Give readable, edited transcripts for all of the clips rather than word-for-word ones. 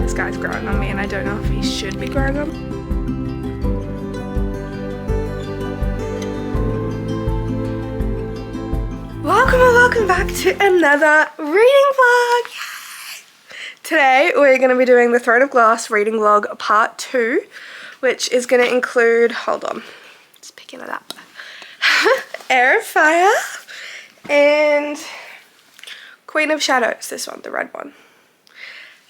This guy's growing on me and I don't know if he should be growing on me. Welcome back to another reading vlog. Yay! Today we're going to be doing the Throne of Glass reading vlog part 2, which is going to include, hold on, just picking it up, Heir of Fire and Queen of Shadows, this one, the red one.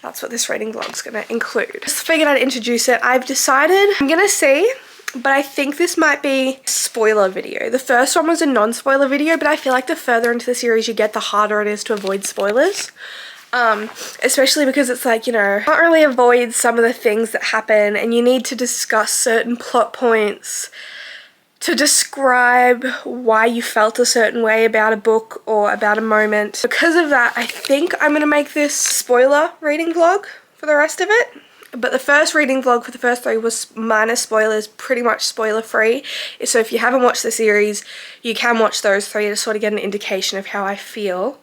That's what this reading vlog's going to include. Just figured I'd introduce it. I've decided I'm going to see, but I think this might be a spoiler video. The first one was a non-spoiler video, but I feel like the further into the series you get, the harder it is to avoid spoilers. Especially because it's like, you know, can't really avoid some of the things that happen, and you need to discuss certain plot points to describe why you felt a certain way about a book or about a moment. Because of that, I think I'm going to make this spoiler reading vlog for the rest of it. But the first reading vlog for the first 3 was minus spoilers, pretty much spoiler free. So if you haven't watched the series, you can watch those 3 to sort of get an indication of how I feel.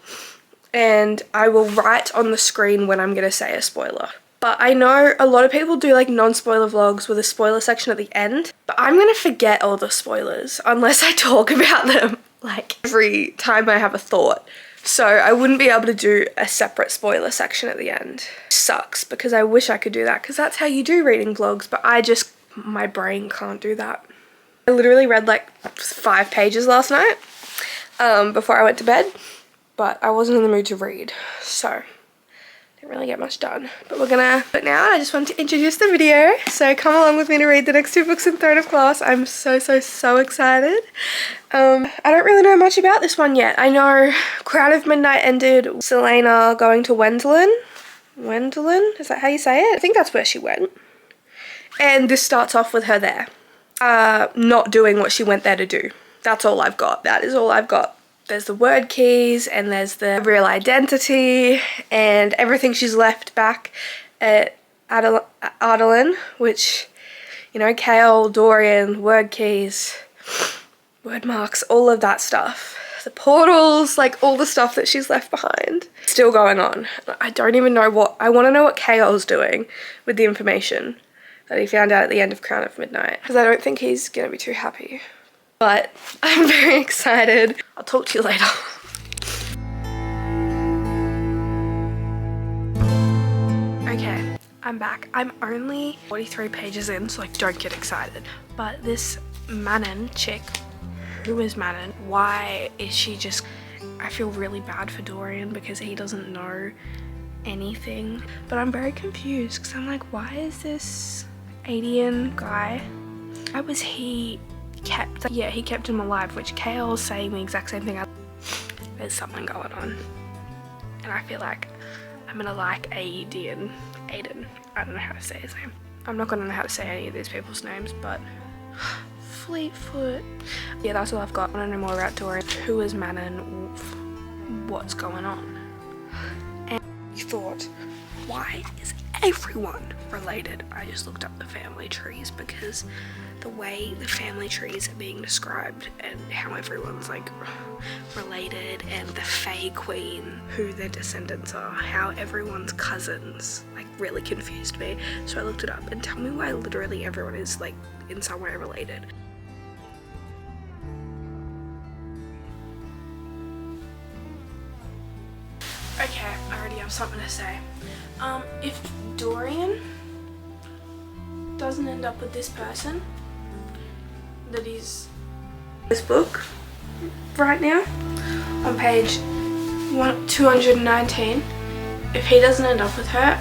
And I will write on the screen when I'm going to say a spoiler. But I know a lot of people do like non-spoiler vlogs with a spoiler section at the end. But I'm going to forget all the spoilers unless I talk about them like every time I have a thought. So I wouldn't be able to do a separate spoiler section at the end. Sucks, because I wish I could do that, because that's how you do reading vlogs, but my brain can't do that. I literally read like 5 pages last night before I went to bed, but I wasn't in the mood to read, so didn't really get much done. But now I just want to introduce the video, so come along with me to read the next 2 books in Throne of Glass. I'm so excited. I don't really know much about this one yet. I know Crown of Midnight ended with Celaena going to Wendelin. Wendelin? Is that how you say it? I think that's where she went. And this starts off with her there. Not doing what she went there to do. That's all I've got. That is all I've got. There's the word keys and there's the real identity and everything she's left back at Adolin, which, you know, Chaol, Dorian, word keys, word marks, all of that stuff. The portals, like all the stuff that she's left behind. Still going on. I don't even know I want to know what Chaol's doing with the information that he found out at the end of Crown of Midnight, because I don't think he's going to be too happy. But I'm very excited. I'll talk to you later. Okay, I'm back. I'm only 43 pages in, so like don't get excited. But this Manon chick, who is Manon? Why is she just... I feel really bad for Dorian because he doesn't know anything. But I'm very confused because I'm like, why is this Adian guy, why was he kept? Yeah, he kept him alive, which Chaol's saying the exact same thing. There's something going on. And I feel like I'm gonna like Aiden. I don't know how to say his name. I'm not gonna know how to say any of these people's names, but Fleetfoot. Yeah, that's all I've got. I want to know more about Dorian. Who is Manon? What's going on? And you thought, why is everyone related? I just looked up the family trees because the way the family trees are being described and how everyone's like related, and the Fae Queen, who their descendants are, how everyone's cousins, like really confused me. So I looked it up, and tell me why literally everyone is like in some way related. Okay, I already have something to say. If Dorian doesn't end up with this person that he's this book right now on page 219, if he doesn't end up with her,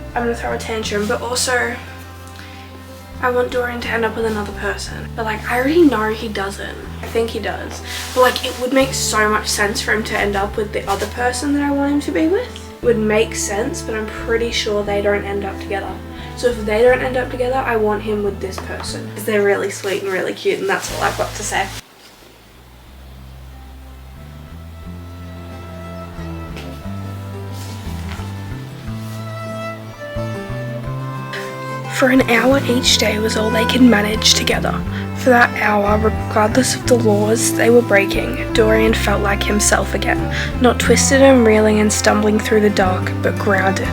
I'm gonna throw a tantrum. But also I want Dorian to end up with another person, but like I already know he doesn't. I think he does, but like it would make so much sense for him to end up with the other person that I want him to be with. It would make sense, but I'm pretty sure they don't end up together. So if they don't end up together, I want him with this person, because they're really sweet and really cute, and that's all I've got to say. For an hour each day was all they could manage together. For that hour, regardless of the laws they were breaking, Dorian felt like himself again, not twisted and reeling and stumbling through the dark, but grounded,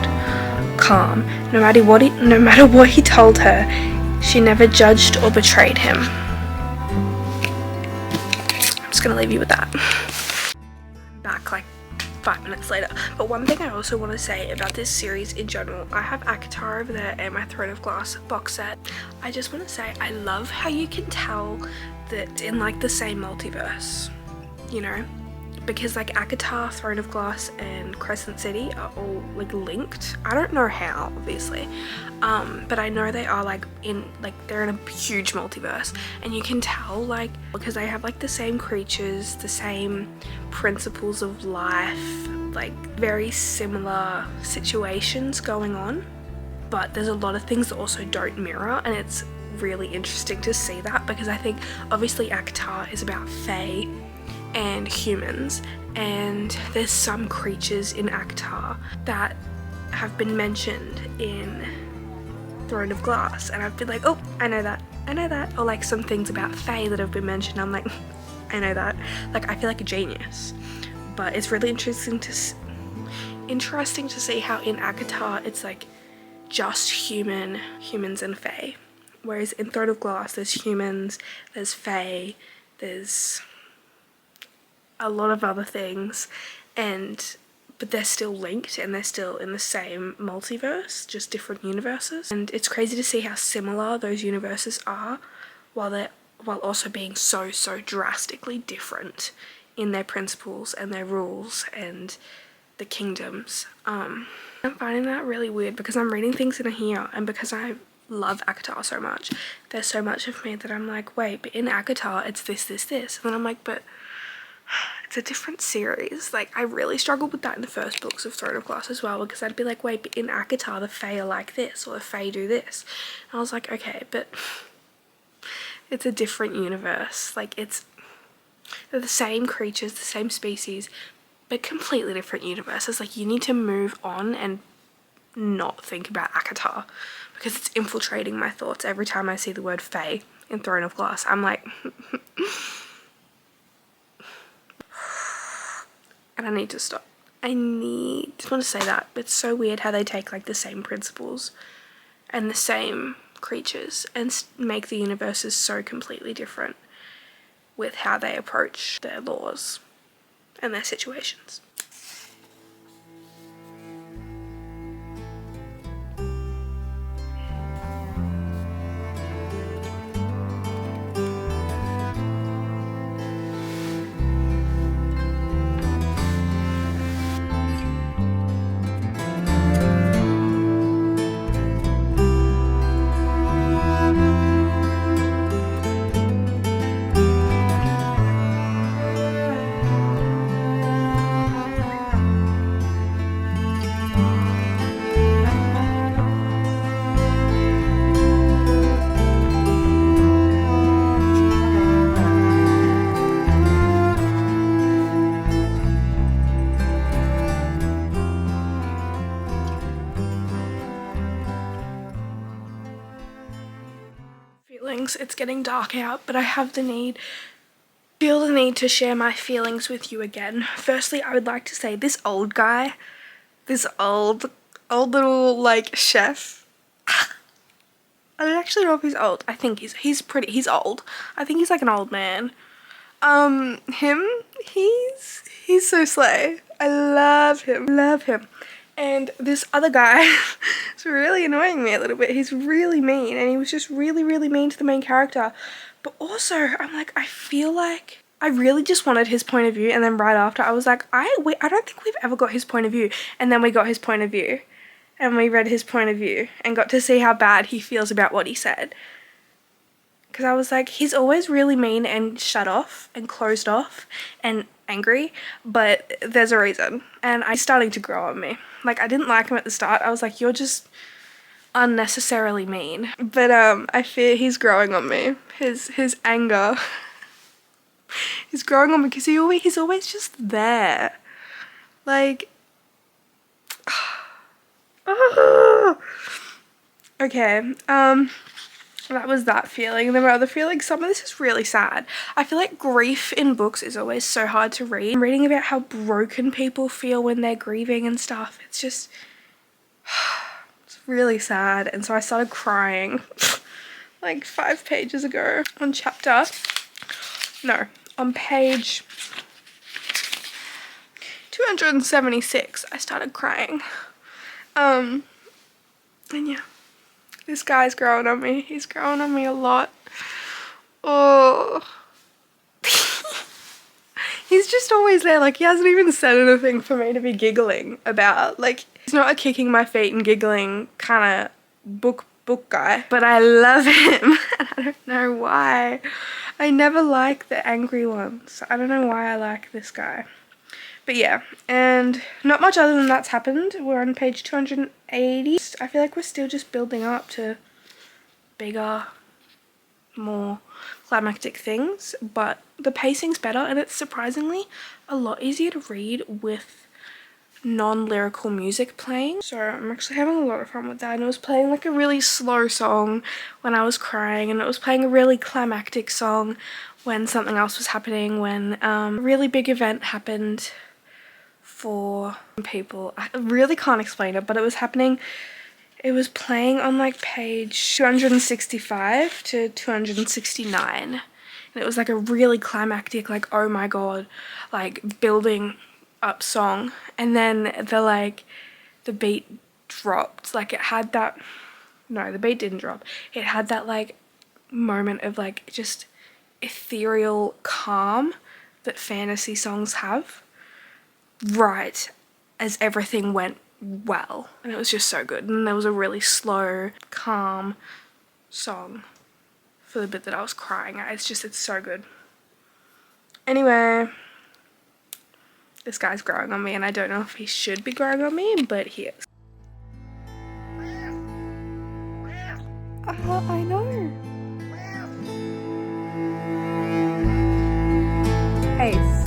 calm. No matter what he told her, she never judged or betrayed him. I'm just gonna leave you with that. Back like 5 minutes later. But one thing I also want to say about this series in general, I have ACOTAR over there and my Throne of Glass box set. I just want to say I love how you can tell that in like the same multiverse, you know, because like ACOTAR, Throne of Glass and Crescent City are all like linked. I don't know how, obviously, but I know they are like they're in a huge multiverse, and you can tell like because they have like the same creatures, the same principles of life, like very similar situations going on, but there's a lot of things that also don't mirror, and it's really interesting to see that because I think obviously ACOTAR is about Fae and humans, and there's some creatures in ACOTAR that have been mentioned in Throne of Glass, and I've been like, oh, I know that, or like some things about Fae that have been mentioned, I'm like, I know that, like I feel like a genius. But it's really interesting to see how in ACOTAR it's like just humans and Fae, whereas in Throne of Glass there's humans, there's Fae, there's a lot of other things, but they're still linked and they're still in the same multiverse, just different universes. And it's crazy to see how similar those universes are while also being so drastically different in their principles and their rules and the kingdoms. I'm finding that really weird because I'm reading things in here, and because I love ACOTAR so much, there's so much of me that I'm like, wait, but in ACOTAR it's this, and then I'm like, but it's a different series. Like I really struggled with that in the first books of Throne of Glass as well, because I'd be like, wait, but in ACOTAR the Fae are like this, or the Fae do this, and I was like, okay, but it's a different universe. Like they're the same creatures, the same species, but completely different universes. Like you need to move on and not think about ACOTAR because it's infiltrating my thoughts every time I see the word Fae in Throne of Glass. I'm like and I need to stop. Just want to say that. It's so weird how they take like the same principles and the same creatures and make the universes so completely different with how they approach their laws and their situations. It's getting dark out, but I feel the need to share my feelings with you again. Firstly, I would like to say this old guy, this old little like chef, I don't actually know if he's old. I think he's old. I think he's like an old man. He's so slay. I love him. And this other guy is really annoying me a little bit. He's really mean, and he was just really mean to the main character. But also, I'm like, I feel like I really just wanted his point of view, and then right after I was like, I don't think we've ever got his point of view. And then we got his point of view, and we read his point of view, and got to see how bad he feels about what he said. Because I was like, he's always really mean and shut off and closed off and angry, but there's a reason, and he's starting to grow on me. Like, I didn't like him at the start. I was like, you're just unnecessarily mean. But I fear he's growing on me. His anger he's growing on me because he's always just there. Like okay, that was that feeling. And then my other feeling, some of this is really sad. I feel like grief in books is always so hard to read. I'm reading about how broken people feel when they're grieving and stuff. It's just really sad, and so I started crying like 5 pages ago on on page 276 I started crying. And yeah, this guy's growing on me. He's growing on me a lot. Oh. He's just always there. Like, he hasn't even said anything for me to be giggling about. Like, he's not a kicking my feet and giggling kind of book guy. But I love him. And I don't know why. I never like the angry ones. I don't know why I like this guy. But yeah, and not much other than that's happened. We're on page 280. I feel like we're still just building up to bigger, more climactic things, but the pacing's better, and it's surprisingly a lot easier to read with non-lyrical music playing. So I'm actually having a lot of fun with that, and it was playing like a really slow song when I was crying, and it was playing a really climactic song when something else was happening, when a really big event happened for people. I really can't explain it, but it was happening. It was playing on like page 265 to 269, and it was like a really climactic, like, oh my god, like building up song, and then the beat dropped. Like, it had that, no, the beat didn't drop. It had that like moment of like just ethereal calm that fantasy songs have, right as everything went well, and it was just so good. And there was a really slow, calm song for the bit that I was crying at. It's so good. Anyway, this guy's growing on me, and I don't know if he should be growing on me, but he is. I know. Ace.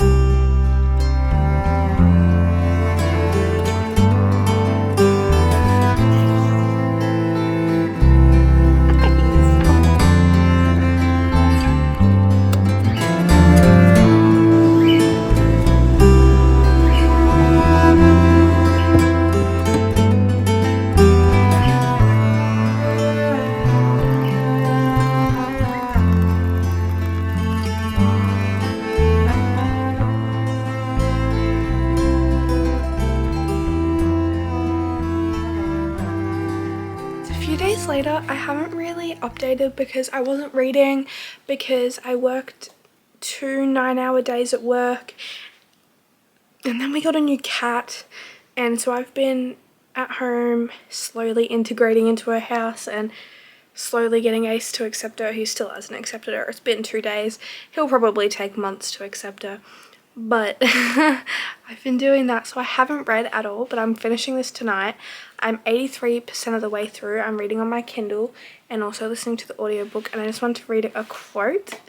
Later, I haven't really updated because I wasn't reading, because I worked 2 9-hour days at work, and then we got a new cat, and so I've been at home slowly integrating into her house and slowly getting Ace to accept her. He still hasn't accepted her. It's been 2 days. He'll probably take months to accept her, but I've been doing that, so I haven't read at all, but I'm finishing this tonight. I'm 83% of the way through. I'm reading on my Kindle and also listening to the audiobook, and I just want to read a quote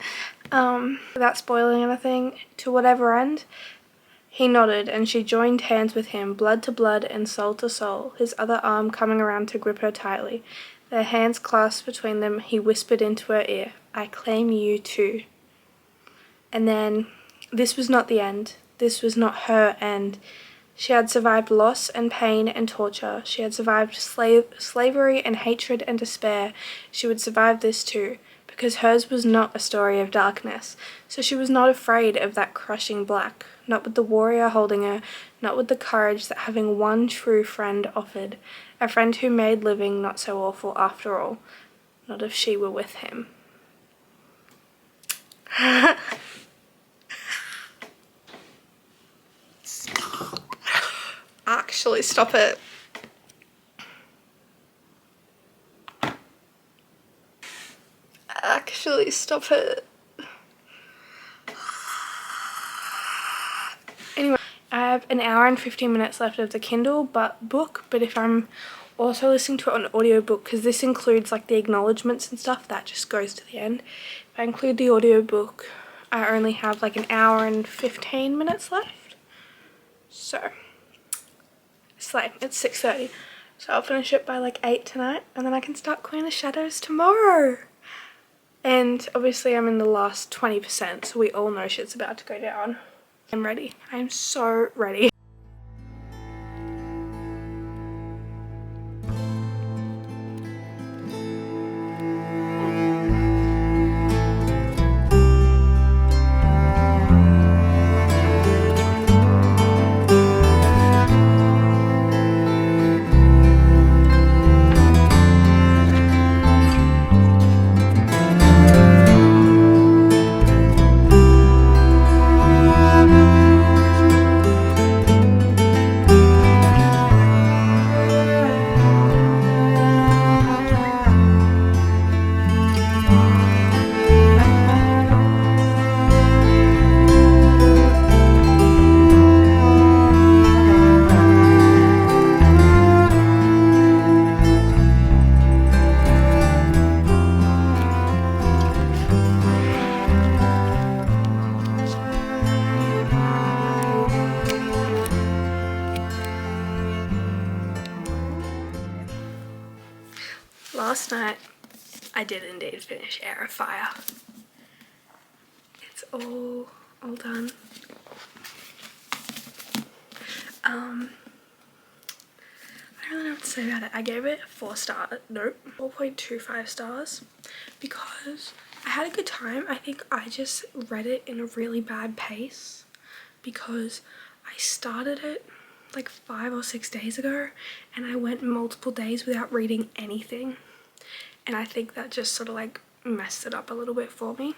without spoiling anything. To whatever end? He nodded, and she joined hands with him, blood to blood and soul to soul, his other arm coming around to grip her tightly. Their hands clasped between them, he whispered into her ear, "I claim you too." And then, this was not the end. This was not her end. She had survived loss and pain and torture. She had survived slavery and hatred and despair. She would survive this too, because hers was not a story of darkness. So she was not afraid of that crushing black, not with the warrior holding her, not with the courage that having one true friend offered, a friend who made living not so awful after all, not if she were with him. Actually, stop it. Actually, stop it. Anyway, I have an hour and 15 minutes left of the Kindle book, but if I'm also listening to it on audiobook, because this includes like the acknowledgements and stuff, that just goes to the end. If I include the audiobook, I only have like an hour and 15 minutes left. So it's late, it's 6:30, so I'll finish it by like 8 tonight, and then I can start Queen of Shadows tomorrow. And obviously I'm in the last 20%, so we all know shit's about to go down. I'm ready. I'm so ready. last night I did indeed finish Heir of Fire. It's all done. I don't really know what to say about it. I gave it 4.25 stars because I had a good time. I think I just read it in a really bad pace because I started it like 5 or 6 days ago and I went multiple days without reading anything, and I think that just sort of like messed it up a little bit for me.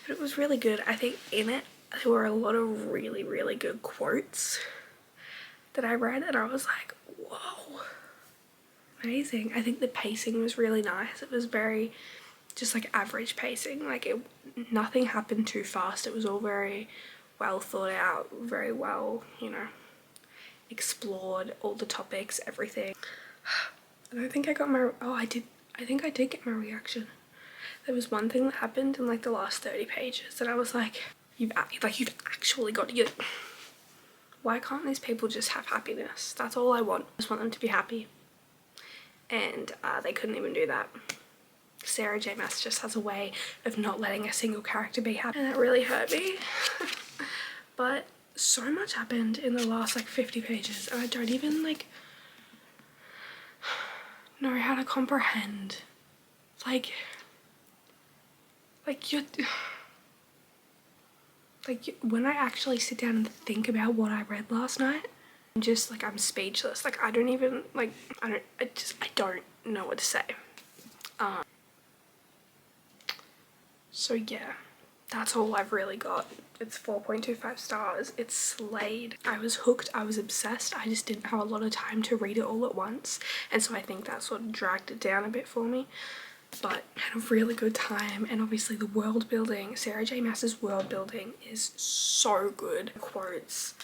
But it was really good. I think in it there were a lot of really, really good quotes that I read and I was like, whoa, amazing. I think the pacing was really nice. It was very just like average pacing. Like nothing happened too fast. It was all very well thought out, very well, you know, explored, all the topics, everything. I don't think I got my, I think I did get my reaction. There was one thing that happened in like the last 30 pages that I was like, you've actually got to get, why can't these people just have happiness? That's all I want. I just want them to be happy. And they couldn't even do that. Sarah J Maas just has a way of not letting a single character be happy, and that really hurt me. But so much happened in the last like 50 pages and I don't even like know how to comprehend. Like when I actually sit down and think about what I read last night, I'm just like, I'm speechless. Like I don't even like, I don't know what to say. So yeah, that's all I've really got. It's 4.25 stars. It's slayed. I was hooked. I was obsessed. I just didn't have a lot of time to read it all at once, and so I think that sort of dragged it down a bit for me. But I had a really good time, and obviously the world building, Sarah J Maas's world building is so good. The quotes,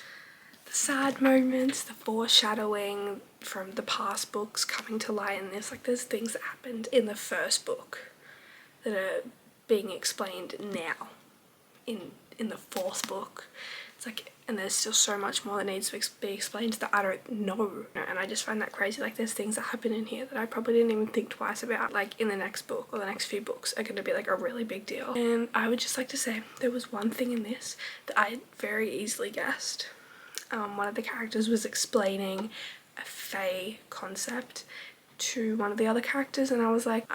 the sad moments, the foreshadowing from the past books coming to light in this. Like there's things that happened in the first book that are being explained now in the fourth book. It's like, and there's still so much more that needs to be explained that I don't know, and I just find that crazy. Like there's things that happen in here that I probably didn't even think twice about, like in the next book or the next few books are going to be like a really big deal. And I would just like to say there was one thing in this that I very easily guessed. One of the characters was explaining a fae concept to one of the other characters, and I was like,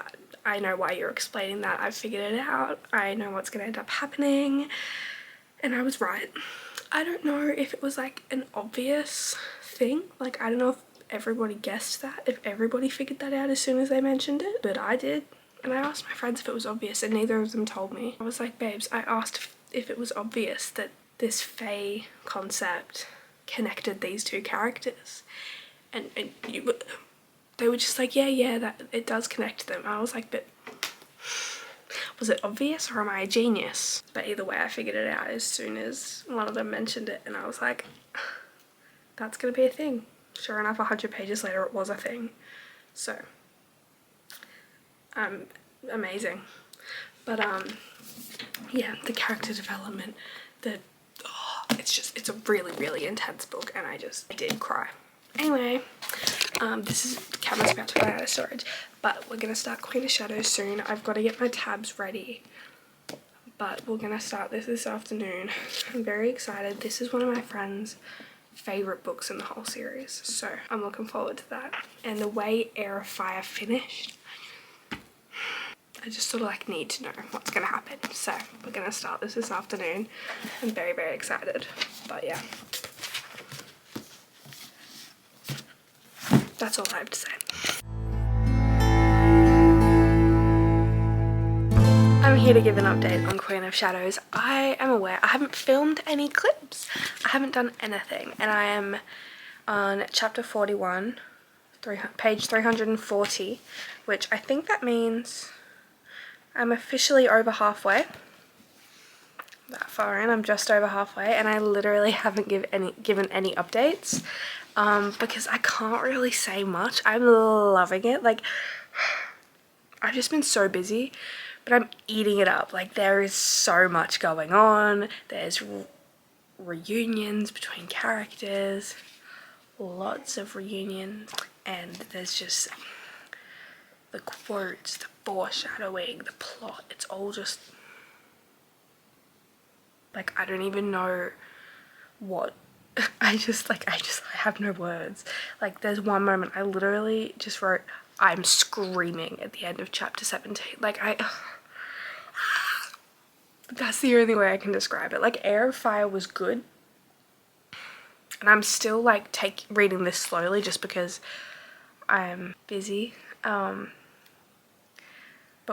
I know why you're explaining that. I've figured it out. I know what's going to end up happening. And I was right. I don't know if it was like an obvious thing. Like I don't know if everybody guessed that, if everybody figured that out as soon as they mentioned it, but I did. And I asked my friends if it was obvious and neither of them told me. I was like, babes, I asked if it was obvious that this fae concept connected these two characters. And they were just like, yeah, that it does connect them. I was like, but was it obvious or am I a genius? But either way, I figured it out as soon as one of them mentioned it, and I was like, that's gonna be a thing. Sure enough, 100 pages later, it was a thing. So, amazing. But yeah, the character development, it's a really, really intense book, and I did cry. Anyway, the camera's about to run out of storage, but we're gonna start Queen of Shadows soon. I've got to get my tabs ready, but we're gonna start this afternoon. I'm very excited. This is one of my friend's favorite books in the whole series, so I'm looking forward to that. And the way Heir of Fire finished, I just sort of like need to know what's gonna happen. So we're gonna start this afternoon. I'm very, very excited, but yeah. That's all I have to say. I'm here to give an update on Queen of Shadows. I am aware I haven't filmed any clips. I haven't done anything, and I am on chapter 41, page 340, which I think that means I'm officially over halfway. That far in, I'm just over halfway, and I literally haven't given any updates. Because I can't really say much. I'm loving it. Like, I've just been so busy, but I'm eating it up. Like, there is so much going on. There's reunions between characters, lots of reunions, and there's just the quotes, the foreshadowing, the plot, it's all just like, I don't even know what I have no words. Like, there's one moment I literally just wrote, I'm screaming at the end of chapter 17. Like, that's the only way I can describe it. Like, Heir of Fire was good, and I'm still like reading this slowly just because I'm busy. But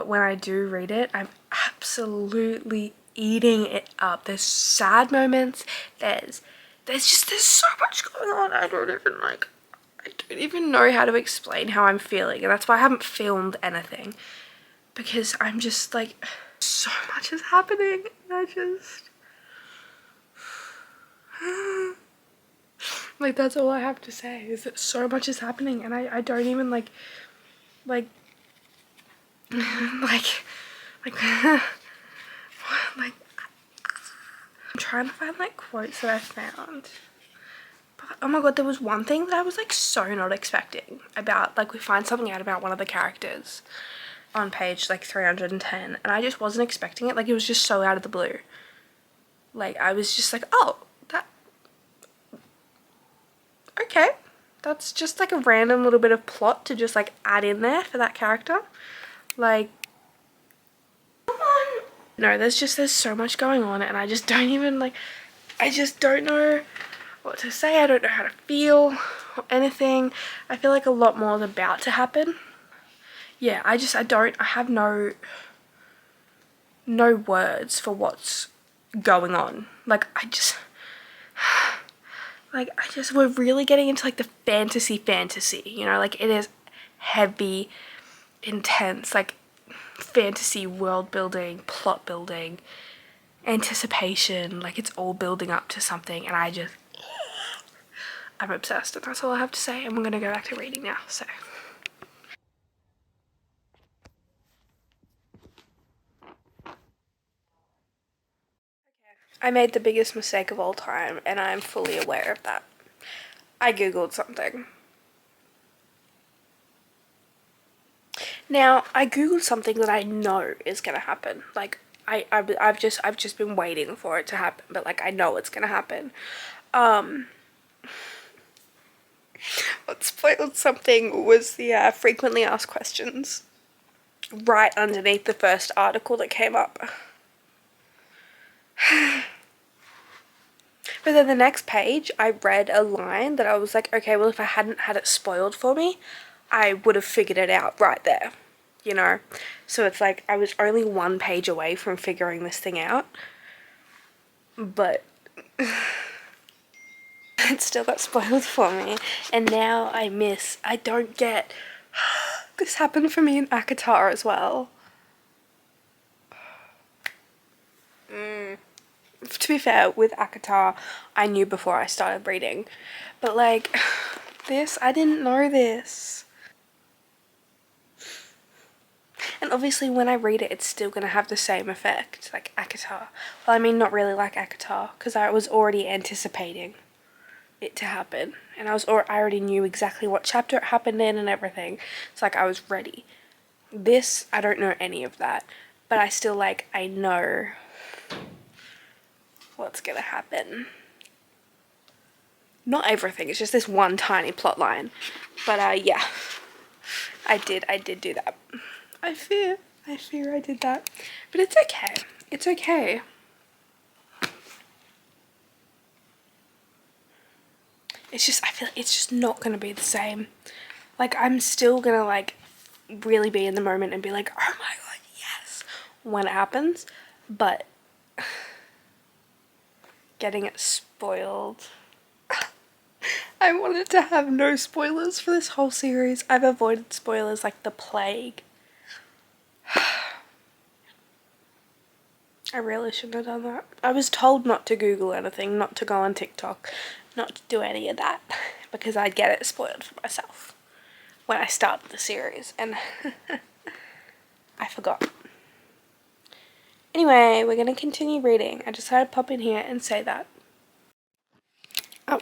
when I do read it, I'm absolutely eating it up. There's sad moments. There's so much going on. I don't even know how to explain how I'm feeling, and that's why I haven't filmed anything, because I'm just like, so much is happening, and I just like, that's all I have to say, is that so much is happening, and I don't even like like I'm trying to find like quotes that I found. But oh my god, there was one thing that I was like so not expecting about, like, we find something out about one of the characters on page like 310, and I just wasn't expecting it. Like, it was just so out of the blue. Like, I was just like, oh, that, okay, that's just like a random little bit of plot to just like add in there for that character. Like, come on. No, there's so much going on, and I just don't even like, I just don't know what to say. I don't know how to feel or anything. I feel like a lot more is about to happen. Yeah, I have no words for what's going on. Like, we're really getting into like the fantasy, you know, like, it is heavy, intense, like, fantasy world building, plot building, anticipation, like, it's all building up to something, and I'm obsessed, and that's all I have to say, and we're gonna go back to reading now, so. I made the biggest mistake of all time, and I'm fully aware of that. I googled something. Now, I googled something that I know is gonna happen. Like, I've just been waiting for it to happen, but like, I know it's gonna happen. What spoiled something was the frequently asked questions right underneath the first article that came up. But then the next page, I read a line that I was like, okay, well, if I hadn't had it spoiled for me, I would have figured it out right there, you know? So it's like, I was only one page away from figuring this thing out, but it still got spoiled for me, and now I don't get, this happened for me in ACOTAR as well. To be fair, with ACOTAR, I knew before I started reading, but like, this, I didn't know this. And obviously when I read it, it's still gonna have the same effect, like ACOTAR. Well, I mean, not really like ACOTAR, because I was already anticipating it to happen, and I already knew exactly what chapter it happened in and everything. It's like, I was ready. This, I don't know any of that, but I still, like, I know what's gonna happen. Not everything, it's just this one tiny plot line. But yeah, I did do that. I fear I did that. But it's okay. It's okay. It's just, I feel like it's just not gonna be the same. Like, I'm still gonna like really be in the moment and be like, oh my god, yes, when it happens. But getting it spoiled. I wanted to have no spoilers for this whole series. I've avoided spoilers like the plague. I really shouldn't have done that. I was told not to Google anything, not to go on TikTok, not to do any of that, because I'd get it spoiled for myself when I started the series, and I forgot. Anyway, we're gonna continue reading. I just had to pop in here and say that. Oh.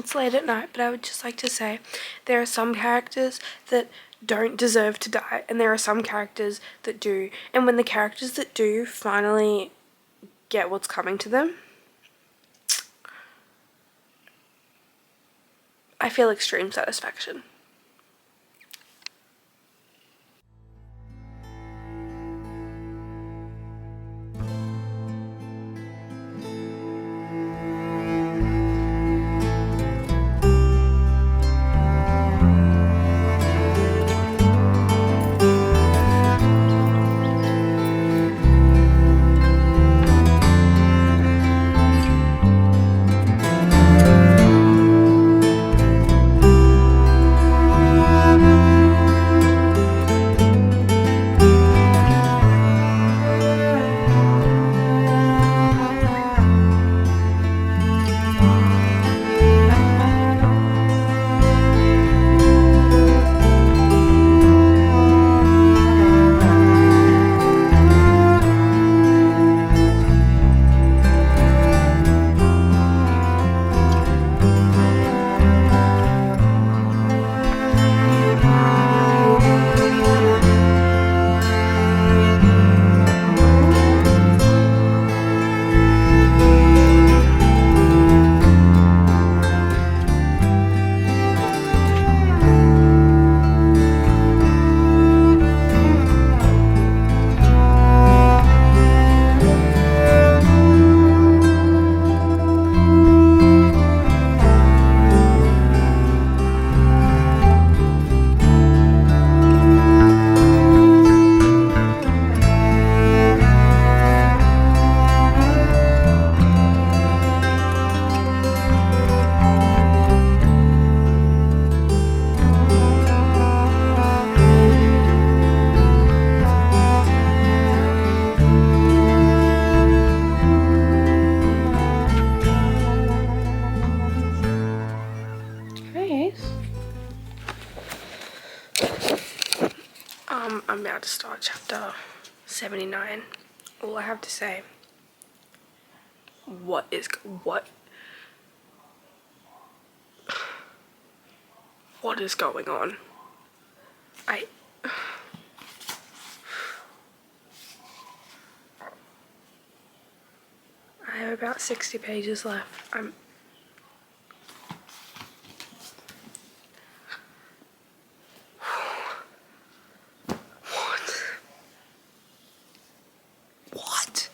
It's late at night, but I would just like to say there are some characters that don't deserve to die, and there are some characters that do. And when the characters that do finally get what's coming to them, I feel extreme satisfaction. I'm about to start chapter 79. All I have to say, what is going on? I have about 60 pages left. What?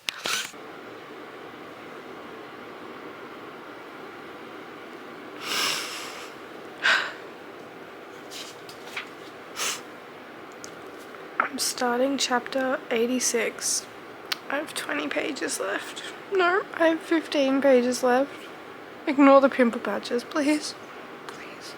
I'm starting chapter 86. I have 20 pages left. No, I have 15 pages left. Ignore the pimple patches, please. Please.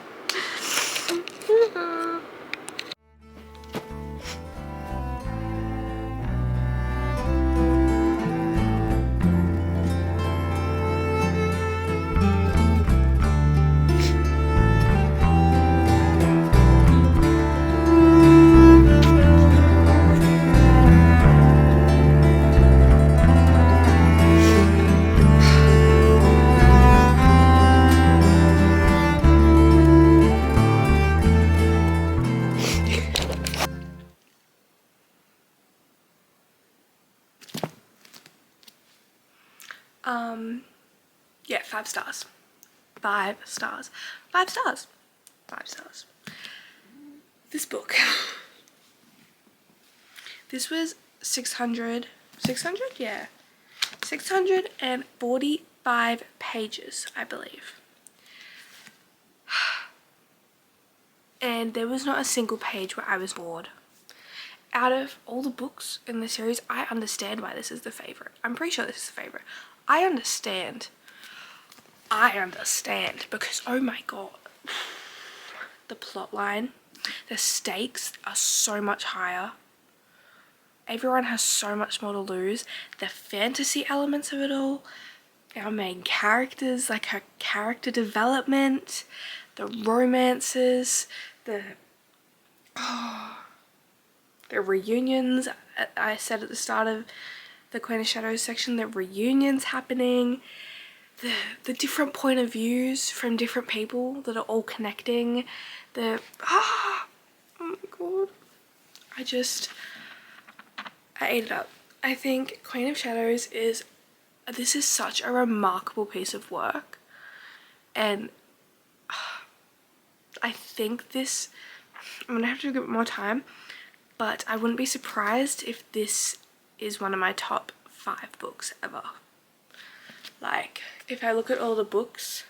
Yeah, 5 stars. 5 stars. 5 stars. 5 stars. This book. This was 600? Yeah. 645 pages, I believe. And there was not a single page where I was bored. Out of all the books in the series, I understand why this is the favourite. I'm pretty sure this is the favourite. I understand because, oh my god, the plot line, the stakes are so much higher. Everyone has so much more to lose. The fantasy elements of it all, our main characters, like her character development, the romances, the reunions. I said at the start of the Queen of Shadows section, the reunions happening, the different point of views from different people that are all connecting. Oh my god. I ate it up. I think Queen of Shadows this is such a remarkable piece of work, and I think I'm gonna have to give it more time, but I wouldn't be surprised if this is one of my top 5 books ever. Like, if I look at all the books,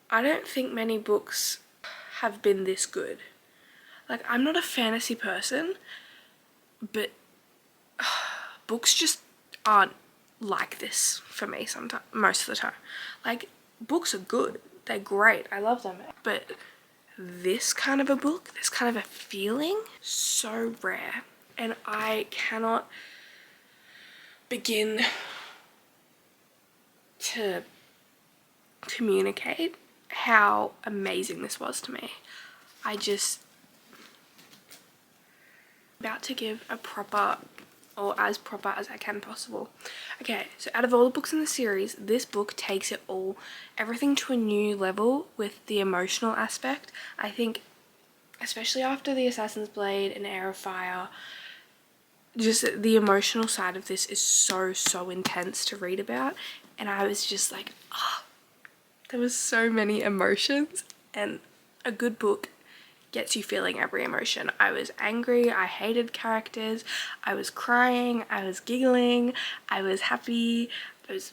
I don't think many books have been this good. Like, I'm not a fantasy person, but books just aren't like this for me sometimes, most of the time. Like, books are good, they're great, I love them, but this kind of a book, this kind of a feeling, so rare, and I cannot begin to communicate how amazing this was to me. About to give a proper, or as proper as I can possible. Okay, so out of all the books in the series, this book takes it all, everything to a new level with the emotional aspect. I think, especially after the Assassin's Blade and Heir of Fire, just the emotional side of this is so intense to read about, and I was just like, there was so many emotions, and a good book gets you feeling every emotion. I was angry, I hated characters, I was crying, I was giggling, I was happy, it was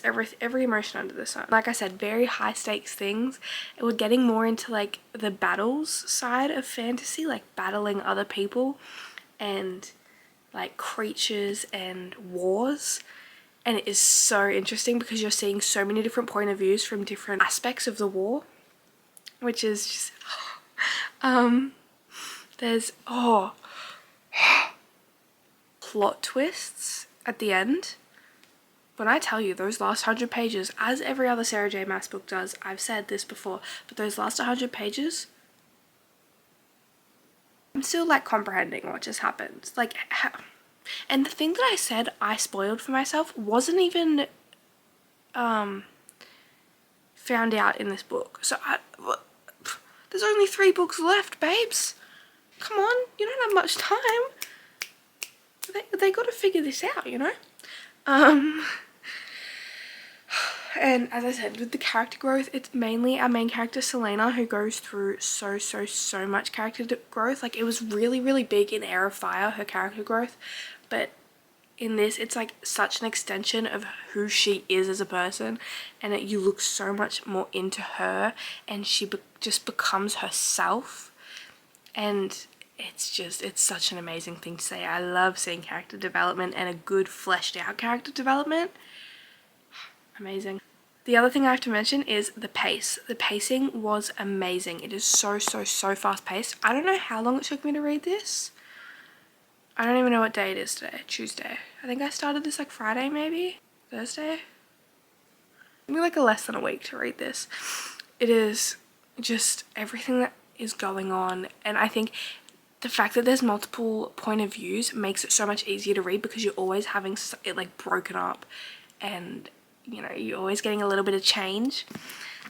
every emotion under the sun. Like I said, very high stakes things. We're getting more into like the battles side of fantasy, like battling other people and like creatures and wars. And it is so interesting because you're seeing so many different point of views from different aspects of the war, which is just there's plot twists at the end. When I tell you those last 100 pages, as every other Sarah J Maas book does, I've said this before, but those last 100 pages, I'm still like comprehending what just happened. Like, and the thing that I said I spoiled for myself wasn't even found out in this book. So there's only 3 books left, babes. Come on, you don't have much time. They got to figure this out, you know? And as I said, with the character growth, it's mainly our main character Selena who goes through so much character growth. Like, it was really big in Heir of Fire, her character growth, but in this it's like such an extension of who she is as a person, and you look so much more into her, and she just becomes herself, and it's such an amazing thing to say. I love seeing character development and a good fleshed out character development. Amazing. The other thing I have to mention is the pace. The pacing was amazing. It is so fast paced. I don't know how long it took me to read this. I don't even know what day it is today. Tuesday. I think I started this like Friday, maybe? Thursday? Maybe like less than a week to read this. It is just everything that is going on, and I think the fact that there's multiple point of views makes it so much easier to read because you're always having it like broken up, and you know, you're always getting a little bit of change.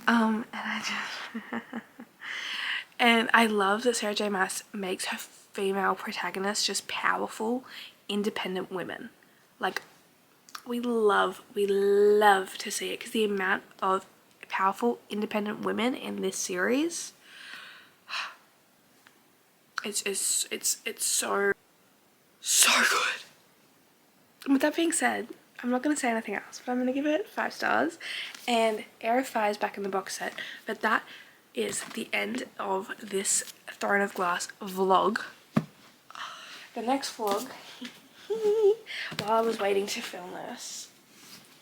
And I love that Sarah J Maas makes her female protagonists just powerful, independent women. Like, we love to see it, because the amount of powerful, independent women in this series, it's so good. And with that being said, I'm not going to say anything else, but I'm going to give it 5 stars. And Heir of Fire is back in the box set, but that is the end of this Throne of Glass vlog. The next vlog, while I was waiting to film this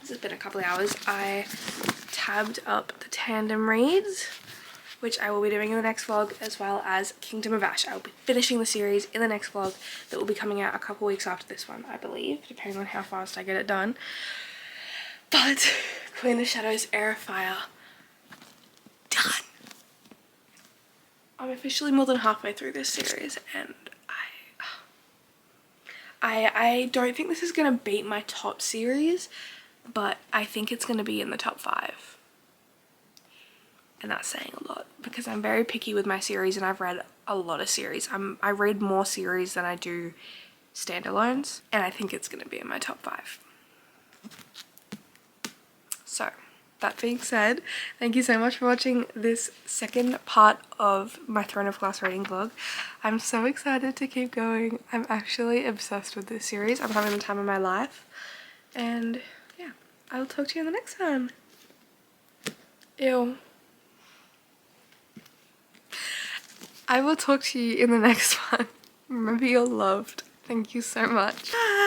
has been a couple of hours, I tabbed up the tandem reads, which I will be doing in the next vlog, as well as Kingdom of Ash. I will be finishing the series in the next vlog that will be coming out a couple weeks after this one, I believe, depending on how fast I get it done. But Queen of Shadows, Heir of Fire, done. I'm officially more than halfway through this series, and I don't think this is gonna beat my top series, but I think it's going to be in the top 5. And that's saying a lot because I'm very picky with my series, and I've read a lot of series. I read more series than I do standalones, and I think it's going to be in my top 5. So that being said, thank you so much for watching this second part of my Throne of Glass reading vlog. I'm so excited to keep going. I'm actually obsessed with this series. I'm having the time of my life. And yeah, I'll talk to you in the next one. Ew. I will talk to you in the next one. Remember, you're loved. Thank you so much. Bye.